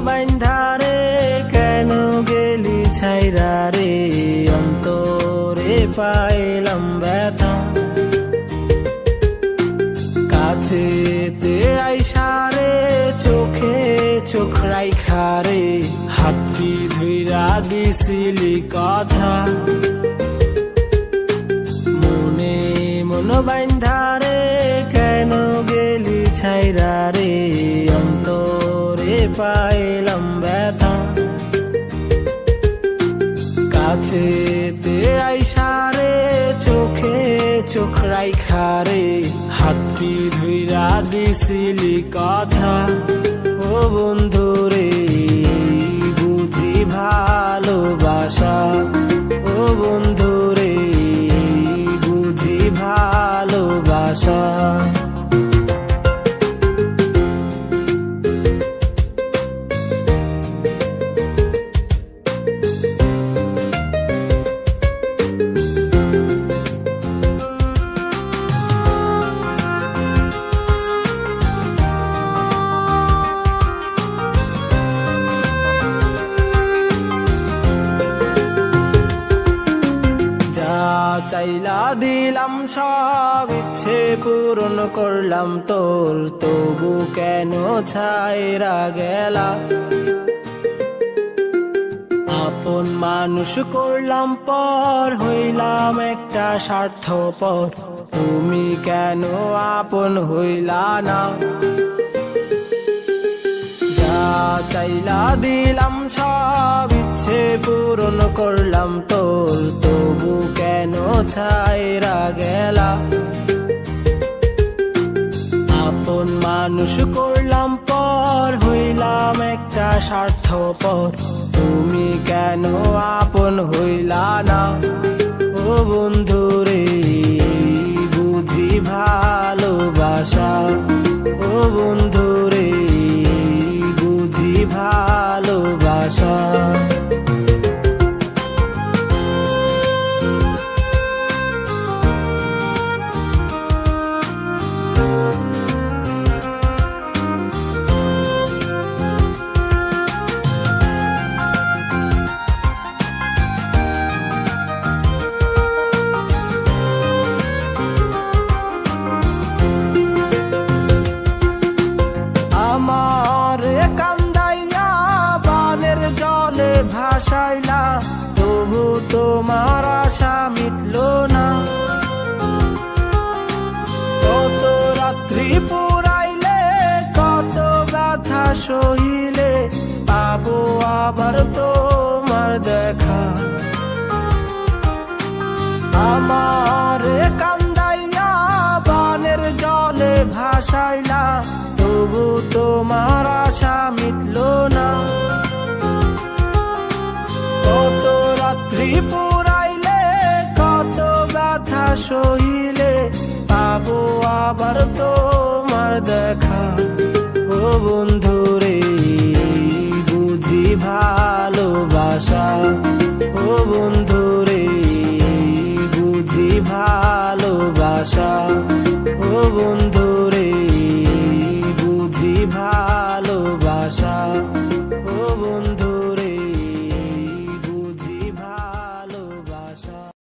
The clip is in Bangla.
বাইন্ধারে কেন গেলি ছাইরা রে, অন্তরে পাইলাম ব্যথা। কাছেতে আইসারে চোখে চোখ রাইখা রে, হাতটি ধইরা দিছিলি কথা। মনে মন বাইন্ধারে কেন গেলি ছাইরা রে, অন্তরে পাইলাম ব্যথা। কাছেতে আইসারে চোখে চোখ রাইখা রে, হাতটি ধইরা দিছিলি কথা। ও বন্ধু রে বুঝি ভালোবাসা, ও বন্ধু রে বুঝি ভালোবাসা। চাইলা দিলাম সব ইচ্ছে পূরণ করলাম তোর, তবু কেন ছাইরা গেলা। আপন মানুষ করলাম পর, হইলাম একটা স্বার্থপর, তুমি কেন আপন হইলা না। যা চাইলা দিলাম সব ইচ্ছে পূরণ করলাম তোর, তবু কেন ছাইরা গেলা। আপন মানুষ করলাম পর, হইলাম একটা স্বার্থপর, তুমি কেন আপন হইলা না। ও বন্ধু রে বুঝি ভালোবাসা, ও বন্ধু রে বুঝি ভালোবাসা। ভাসাইলা তবু তোমার আশা মিটল না। কত রাত্রি পুরাইলে কত ব্যথা সহিলে, পাবো আবার তোমার দেখা। আমার কান্দাইয়া বানের জলে ভাসাইলা, তবু তোমার আশা মিটল না। কত রাত্রি পুরাইলে কত ব্যথা সহিলে, পাবো আবার তোমার দেখা। ও বন্ধু রে বুঝি ভালোবাসা, ও বন্ধু রে বুঝি ভালোবাসা, ও বন্ধু।